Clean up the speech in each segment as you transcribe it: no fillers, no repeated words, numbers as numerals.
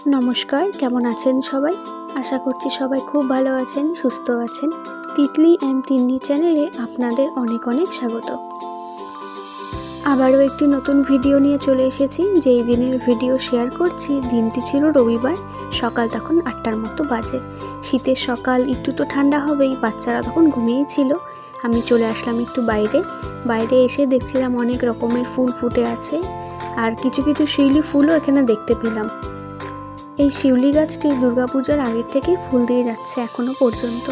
নমস্কার, কেমন আছেন সবাই? আশা করছি সবাই খুব ভালো আছেন, সুস্থ আছেন। তিতলি অ্যান্ড তিন্নি চ্যানেলে আপনাদের অনেক অনেক স্বাগত। আবারও একটি নতুন ভিডিও নিয়ে চলে এসেছি। যেই দিনের ভিডিও শেয়ার করছি দিনটি ছিল রবিবার। সকাল তখন 8টার মতো বাজে। শীতের সকাল, একটু তো ঠান্ডা হবেই, বাচ্চারা তখন ঘুমিয়েই ছিল। আমি চলে আসলাম একটু বাইরে এসে দেখছিলাম অনেক রকমের ফুল ফুটে আছে, আর কিছু কিছু শিউলি ফুলও এখানে দেখতে পেলাম। এই শিউলি গাছটি দুর্গাপূজার আগের থেকেই ফুল দিয়ে যাচ্ছে এখনো পর্যন্ত।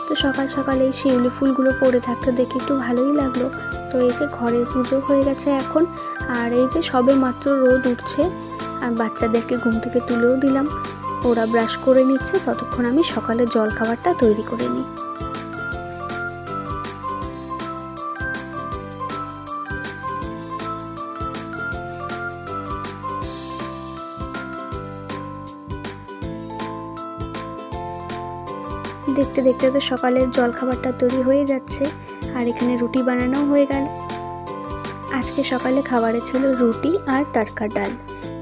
তো সকাল সকাল এই শিউলি ফুলগুলো পড়ে থাকতে দেখে একটু ভালোই লাগলো। তো এই যে ঘরের পুজো হয়ে গেছে এখন, আর এই যে সবে মাত্র রোদ উঠছে, আর বাচ্চাদেরকে ঘুম থেকে তুলেও দিলাম। ওরা ব্রাশ করে নিচ্ছে, ততক্ষণ আমি সকালে জল খাবারটা তৈরি করে নিই। দেখতে দেখতে তো সকালের জল খাবারটা তৈরি হয়ে যাচ্ছে, আর এখানে রুটি বানানো হয়ে গেল। আজকে সকালে খাবারে ছিল রুটি আর তড়কা ডাল,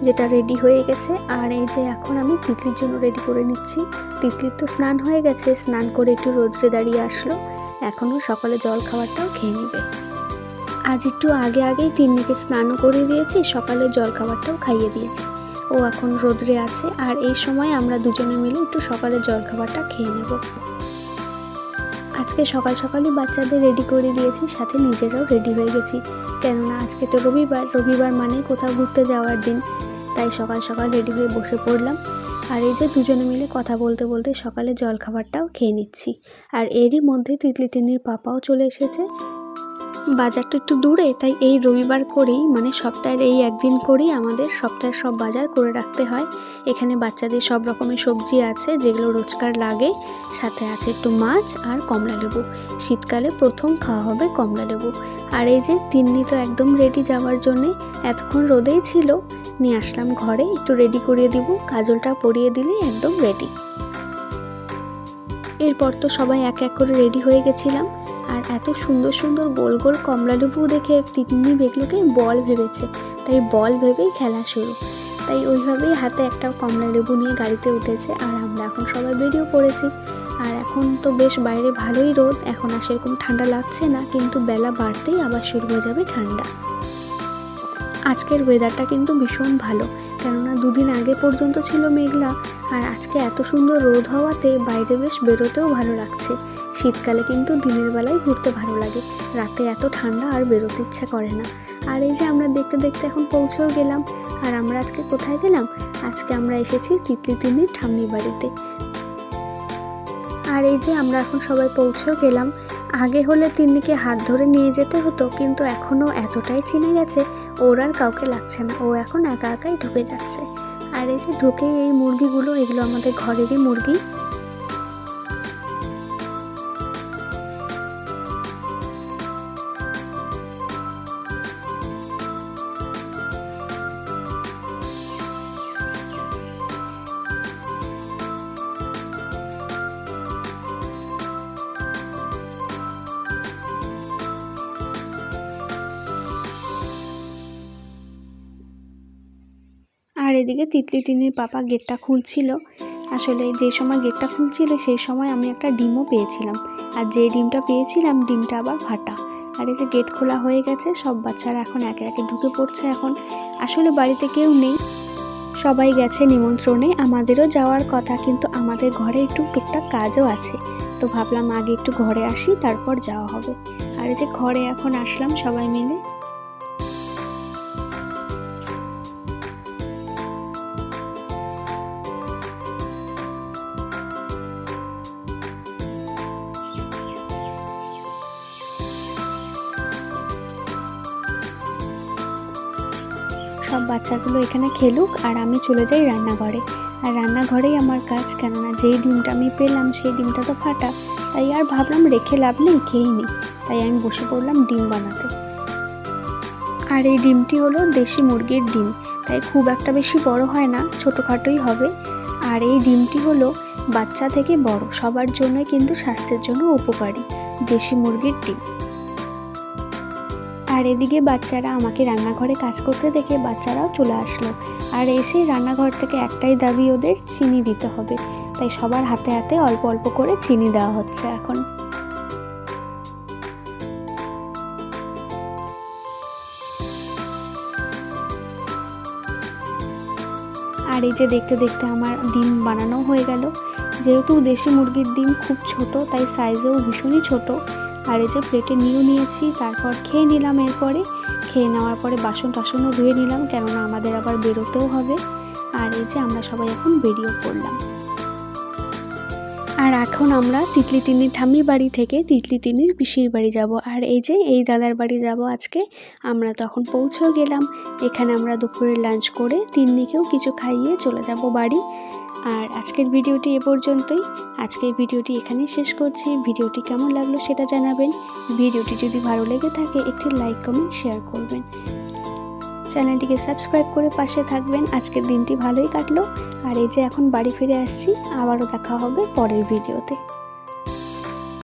যেটা রেডি হয়ে গেছে। আর এই যে এখন আমি তিতলির জন্য রেডি করে নিচ্ছি। তিতলির তো স্নান হয়ে গেছে, স্নান করে একটু রোদ্রে দাঁড়িয়ে আসলো, এখনও সকালে জল খাবারটাও খেয়ে নেবে। আজ একটু আগেই তিন্নিকে স্নানও করে দিয়েছি, সকালে জল খাবারটাও খাইয়ে দিয়েছি। ও এখন রোদ্রে আছে, আর এই সময় আমরা দুজনে মিলে একটু সকালে জল খাবারটা খেয়ে নেব। আজকে সকাল সকালই বাচ্চাদের রেডি করে দিয়েছি, সাথে নিজেরাও রেডি হয়ে গেছি। কেননা আজকে তো রবিবার মানেই কোথাও ঘুরতে যাওয়ার দিন, তাই সকাল সকাল রেডি হয়ে বসে পড়লাম। আর এই যে দুজনে মিলে কথা বলতে বলতে সকালে জলখাবারটাও খেয়ে নিচ্ছি। আর এরই মধ্যে তিতলি তিন্নির পাপাও চলে এসেছে। বাজারটা একটু দূরে, তাই এই রবিবার করেই, মানে সপ্তাহের এই একদিন করেই আমাদের সপ্তাহের সব বাজার করে রাখতে হয়। এখানে বাচ্চাদের সব রকমের সবজি আছে যেগুলো রোজকার লাগে, সাথে আছে একটু মাছ আর কমলা লেবু। শীতকালে প্রথম খাওয়া হবে কমলা লেবু। আর এই যে তিন্নি তো একদম রেডি যাওয়ার জন্যে, এতক্ষণ রোদেই ছিল, নিয়ে আসলাম ঘরে, একটু রেডি করিয়ে দিব, কাজলটা পরিয়ে দিলেই একদম রেডি। এরপর তো সবাই এক এক করে রেডি হয়ে গেছিলাম। আর এত সুন্দর সুন্দর গোল গোল কমলা লেবু দেখে তিন্নি বেগলোকে বল ভেবেছে, তাই বল ভেবেই খেলা শুরু। তাই ওইভাবেই হাতে একটা কমলা লেবু নিয়ে গাড়িতে উঠেছে, আর আমরা এখন সবাই বেরিয়ে পড়েছি। আর এখন তো বেশ বাইরে ভালোই রোদ, এখন আর সেরকম ঠান্ডা লাগছে না, কিন্তু বেলা বাড়তেই আবার শুরু হয়ে যাবে ঠান্ডা। আজকের ওয়েদারটা কিন্তু ভীষণ ভালো, কেননা দুদিন আগে পর্যন্ত ছিল মেঘলা, আর আজকে এত সুন্দর রোদ হওয়াতে বাইরে বেশ বেরোতেও ভালো লাগছে। শীতকালে কিন্তু দিনের বেলায় ঘুরতে ভালো লাগে, রাতে এত ঠান্ডা আর বেরোতে ইচ্ছা করে না। আর এই যে আমরা দেখতে দেখতে এখন পৌঁছেও গেলাম। আর আমরা আজকে কোথায় গেলাম? আজকে আমরা এসেছি তিতলি তিন্নির ঠাম্মির বাড়িতে। আর এই যে আমরা এখন সবাই পৌঁছেও গেলাম। আগে হলে তিন্নিকে হাত ধরে নিয়ে যেতে হতো, কিন্তু এখনও এতটাই চিনে গেছে, ওর আর কাউকে লাগছে না, ও এখন একা একাই ঢুকে যাচ্ছে। আর এই যে ঢুকেই এই মুরগিগুলো, এগুলো আমাদের ঘরেরই মুরগি। আর এদিকে তিতলি তিন্নির পাপা গেটটা খুলছিল। আসলে যে সময় গেটটা খুলছিল সেই সময় আমি একটা ডিমও পেয়েছিলাম, আর যে ডিমটা পেয়েছিলাম ডিমটা আবার ফাটা। আর এই যে গেট খোলা হয়ে গেছে, সব বাচ্চারা এখন একে একে ঢুকে পড়ছে। এখন আসলে বাড়িতে কেউ নেই, সবাই গেছে নিমন্ত্রণে, আমাদেরও যাওয়ার কথা, কিন্তু আমাদের ঘরে একটু টুকটাক কাজও আছে। তো ভাবলাম আগে একটু ঘরে আসি, তারপর যাওয়া হবে। আর এই যে ঘরে এখন আসলাম সবাই মিলে। সব বাচ্চাগুলো এখানে খেলুক, আর আমি চলে যাই রান্নাঘরে। আর রান্নাঘরেই আমার কাজ, কেননা যেই ডিমটা আমি পেলাম সেই ডিমটা তো ফাটা, তাই আর ভাবলাম রেখে লাভ নেই, খেয়েই নিই। তাই আমি বসে পড়লাম ডিম বানাতে। আর এই ডিমটি হলো দেশি মুরগির ডিম, তাই খুব একটা বেশি বড় হয় না, ছোটোখাটোই হবে। আর এই ডিমটি হলো বাচ্চা থেকে বড় সবার জন্যই কিন্তু স্বাস্থ্যের জন্য উপকারী, দেশি মুরগির ডিম। আর এদিকে বাচ্চারা আমাকে রান্নাঘরে কাজ করতে দেখে বাচ্চারাও চলে আসলো। আর এসে রান্নাঘর থেকে একটাই দাবি ওদের, চিনি দিতে হবে। তাই সবার হাতে হাতে অল্প অল্প করে চিনি দেওয়া হচ্ছে এখন। আর এই যে দেখতে দেখতে আমার ডিম বানানো হয়ে গেল। যেহেতু দেশি মুরগির ডিম খুব ছোট, তাই সাইজেও ভীষণই ছোট। আর এই যে প্লেটে নিয়েছি, তারপর খেয়ে নিলাম। এরপরে খেয়ে নেওয়ার পরে বাসন টাসনও ধুয়ে নিলাম, কেননা আমাদের আবার বেরোতেও হবে। আর এই যে আমরা সবাই এখন বেরিয়ে পড়লাম। আর এখন আমরা তিতলি তিন্নির ঠাম্মি বাড়ি থেকে তিতলি তিন্নির পিসির বাড়ি যাব। আর এই যে এই দাদার বাড়ি যাব আজকে। আমরা তখন পৌঁছেও গেলাম। এখানে আমরা দুপুরে লাঞ্চ করে তিন্নিকেও কিছু খাইয়ে চলে যাব বাড়ি। আর আজকের ভিডিওটি এ পর্যন্তই। আজকের ভিডিওটি এখানেই শেষ করছি। ভিডিওটি কেমন লাগলো সেটা জানাবেন। ভিডিওটি যদি ভালো লেগে থাকে একটি লাইক কমেন্ট শেয়ার করবেন। চ্যানেলটিকে সাবস্ক্রাইব করে পাশে থাকবেন। আজকের দিনটি ভালোই কাটলো। আর এই যে এখন বাড়ি ফিরে আসছি, আবারও দেখা হবে পরের ভিডিওতে।